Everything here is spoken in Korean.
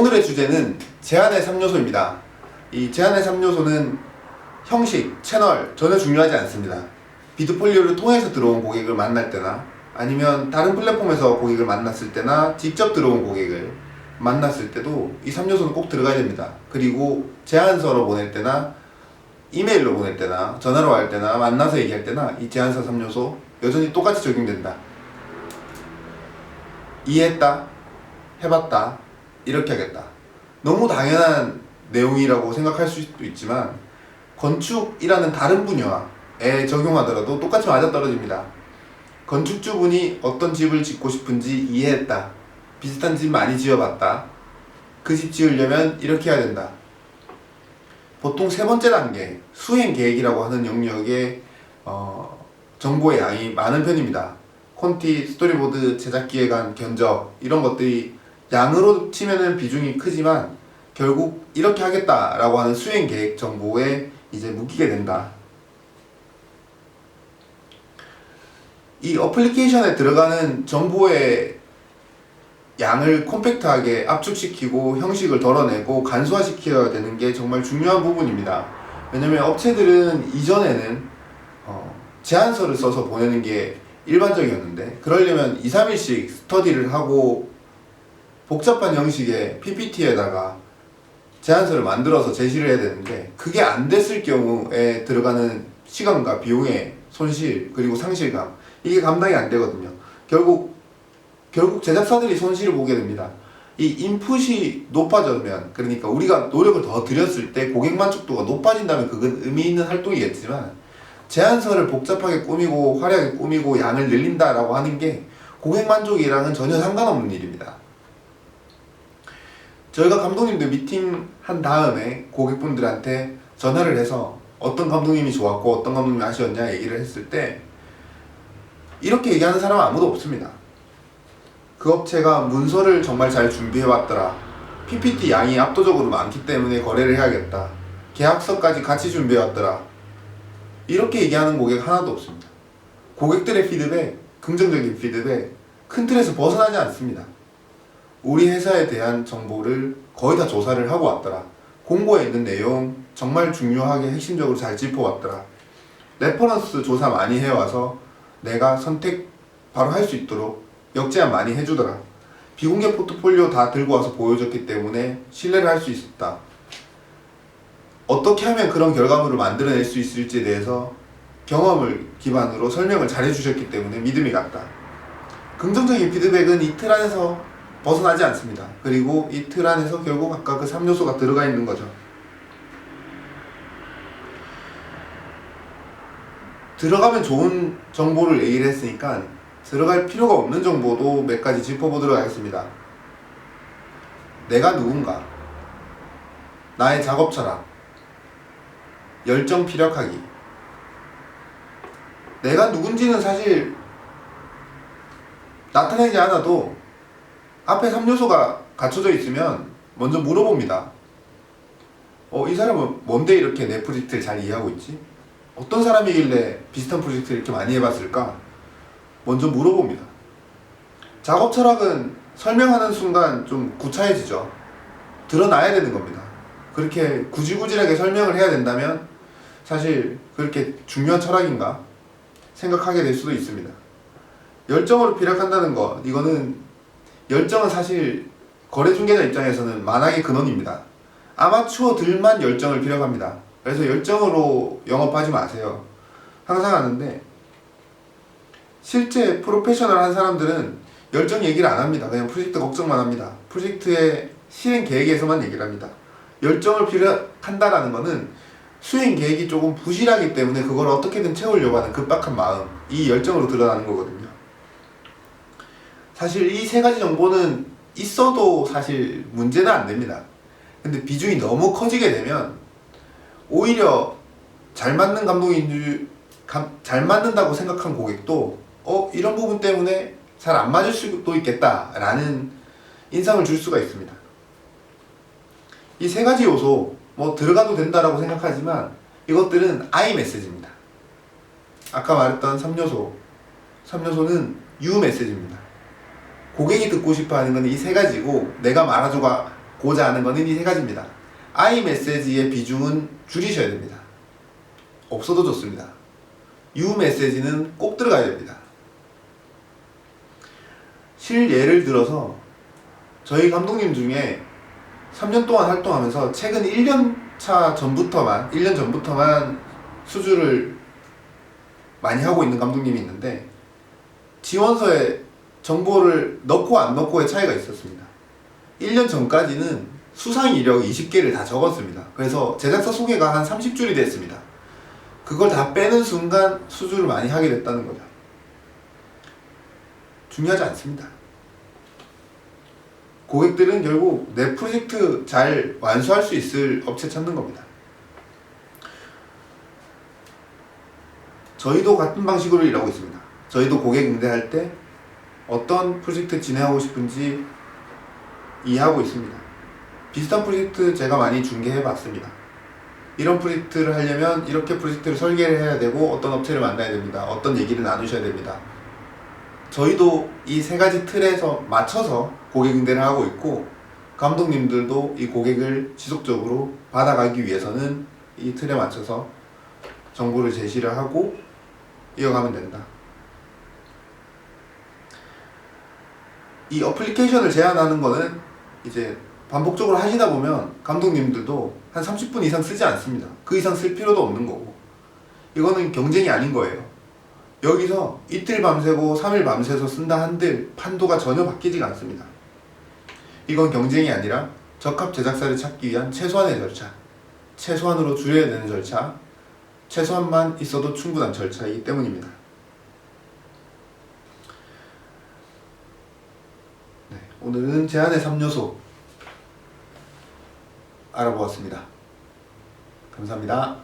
오늘의 주제는 제안의 3요소입니다. 이 제안의 3요소는 형식, 채널 전혀 중요하지 않습니다. 비드폴리오를 통해서 들어온 고객을 만날 때나 아니면 다른 플랫폼에서 고객을 만났을 때나 직접 들어온 고객을 만났을 때도 이 3요소는 꼭 들어가야 됩니다. 그리고 제안서로 보낼 때나 이메일로 보낼 때나 전화로 할 때나 만나서 얘기할 때나 이 제안서 3요소 여전히 똑같이 적용된다. 이해했다, 해봤다, 이렇게 하겠다. 너무 당연한 내용이라고 생각할 수도 있지만 건축이라는 다른 분야에 적용하더라도 똑같이 맞아떨어집니다. 건축주분이 어떤 집을 짓고 싶은지 이해했다. 비슷한 집 많이 지어봤다. 그 집 지으려면 이렇게 해야 된다. 보통 세 번째 단계, 수행 계획이라고 하는 영역에 정보의 양이 많은 편입니다. 콘티, 스토리보드, 제작 기획안, 견적 이런 것들이 양으로 치면은 비중이 크지만 결국 이렇게 하겠다라고 하는 수행 계획 정보에 이제 묶이게 된다. 이 어플리케이션에 들어가는 정보의 양을 콤팩트하게 압축시키고 형식을 덜어내고 간소화시켜야 되는 게 정말 중요한 부분입니다. 왜냐면 업체들은 이전에는 제안서를 써서 보내는 게 일반적이었는데 그러려면 2, 3일씩 스터디를 하고 복잡한 형식의 PPT에다가 제안서를 만들어서 제시를 해야 되는데 그게 안 됐을 경우에 들어가는 시간과 비용의 손실 그리고 상실감 이게 감당이 안 되거든요. 결국 제작사들이 손실을 보게 됩니다. 이 인풋이 높아지면 그러니까 우리가 노력을 더 들였을 때 고객 만족도가 높아진다면 그건 의미 있는 활동이겠지만 제안서를 복잡하게 꾸미고 화려하게 꾸미고 양을 늘린다라고 하는 게 고객 만족이랑은 전혀 상관없는 일입니다. 저희가 감독님들 미팅한 다음에 고객분들한테 전화를 해서 어떤 감독님이 좋았고 어떤 감독님이 아쉬웠냐 얘기를 했을 때 이렇게 얘기하는 사람은 아무도 없습니다. 그 업체가 문서를 정말 잘 준비해왔더라. PPT 양이 압도적으로 많기 때문에 거래를 해야겠다. 계약서까지 같이 준비해왔더라. 이렇게 얘기하는 고객 하나도 없습니다. 고객들의 피드백, 긍정적인 피드백, 큰 틀에서 벗어나지 않습니다. 우리 회사에 대한 정보를 거의 다 조사를 하고 왔더라. 공고에 있는 내용 정말 중요하게 핵심적으로 잘 짚어왔더라. 레퍼런스 조사 많이 해와서 내가 선택 바로 할 수 있도록 역제안 많이 해주더라. 비공개 포트폴리오 다 들고 와서 보여줬기 때문에 신뢰를 할 수 있었다. 어떻게 하면 그런 결과물을 만들어낼 수 있을지에 대해서 경험을 기반으로 설명을 잘 해주셨기 때문에 믿음이 갔다. 긍정적인 피드백은 이틀 안에서 벗어나지 않습니다. 그리고 이틀 안에서 결국 아까 그 3요소가 들어가 있는 거죠. 들어가면 좋은 정보를 얘기를 했으니까 들어갈 필요가 없는 정보도 몇 가지 짚어보도록 하겠습니다. 내가 누군가, 나의 작업 철학, 열정 피력하기. 내가 누군지는 사실 나타내지 않아도 앞에 3요소가 갖춰져 있으면 먼저 물어봅니다. 이 사람은 뭔데 이렇게 내 프로젝트를 잘 이해하고 있지? 어떤 사람이길래 비슷한 프로젝트를 이렇게 많이 해봤을까? 먼저 물어봅니다. 작업 철학은 설명하는 순간 좀 구차해지죠. 드러나야 되는 겁니다. 그렇게 구질구질하게 설명을 해야 된다면 사실 그렇게 중요한 철학인가 생각하게 될 수도 있습니다. 열정으로 피력한다는 거, 이거는 열정은 사실 거래중개자 입장에서는 만악의 근원입니다. 아마추어들만 열정을 피력합니다. 그래서 열정으로 영업하지 마세요. 항상 하는데 실제 프로페셔널한 사람들은 열정 얘기를 안 합니다. 그냥 프로젝트 걱정만 합니다. 프로젝트의 실행 계획에서만 얘기를 합니다. 열정을 피력한다라는 거는 수행 계획이 조금 부실하기 때문에 그걸 어떻게든 채우려고 하는 급박한 마음, 이 열정으로 드러나는 거거든요. 사실 이 세 가지 정보는 있어도 사실 문제는 안 됩니다. 근데 비중이 너무 커지게 되면 오히려 잘 맞는 잘 맞는다고 생각한 고객도 이런 부분 때문에 잘 안 맞을 수도 있겠다 라는 인상을 줄 수가 있습니다. 이 세 가지 요소 들어가도 된다라고 생각하지만 이것들은 I 메시지입니다. 아까 말했던 3요소는 U 메시지입니다. 고객이 듣고 싶어 하는 건 이 세 가지고 내가 말아줘가 고자 하는 거는 이 세 가지입니다. I 메시지의 비중은 줄이셔야 됩니다. 없어도 좋습니다. U 메시지는 꼭 들어가야 됩니다. 실예를 들어서 저희 감독님 중에 3년 동안 활동하면서 최근 1년 전부터만 수주를 많이 하고 있는 감독님이 있는데, 지원서에 정보를 넣고 안 넣고의 차이가 있었습니다. 1년 전까지는 수상 이력 20개를 다 적었습니다. 그래서 제작사 소개가 한 30줄이 됐습니다. 그걸 다 빼는 순간 수주를 많이 하게 됐다는 거죠. 중요하지 않습니다. 고객들은 결국 내 프로젝트 잘 완수할 수 있을 업체 찾는 겁니다. 저희도 같은 방식으로 일하고 있습니다. 저희도 고객 응대할 때 어떤 프로젝트 진행하고 싶은지 이해하고 있습니다. 비슷한 프로젝트 제가 많이 중개해 봤습니다. 이런 프로젝트를 하려면 이렇게 프로젝트를 설계를 해야 되고, 어떤 업체를 만나야 됩니다. 어떤 얘기를 나누셔야 됩니다. 저희도 이 세 가지 틀에서 맞춰서 고객 응대를 하고 있고, 감독님들도 이 고객을 지속적으로 받아가기 위해서는 이 틀에 맞춰서 정보를 제시를 하고 이어가면 된다. 이 어플리케이션을 제안하는 거는 이제 반복적으로 하시다 보면 감독님들도 한 30분 이상 쓰지 않습니다. 그 이상 쓸 필요도 없는 거고, 이거는 경쟁이 아닌 거예요. 여기서 이틀 밤새고 3일 밤새서 쓴다 한들 판도가 전혀 바뀌지가 않습니다. 이건 경쟁이 아니라 적합 제작사를 찾기 위한 최소한의 절차, 최소한으로 줄여야 되는 절차, 최소한만 있어도 충분한 절차이기 때문입니다. 네, 오늘은 제안의 3요소 알아보았습니다. 감사합니다.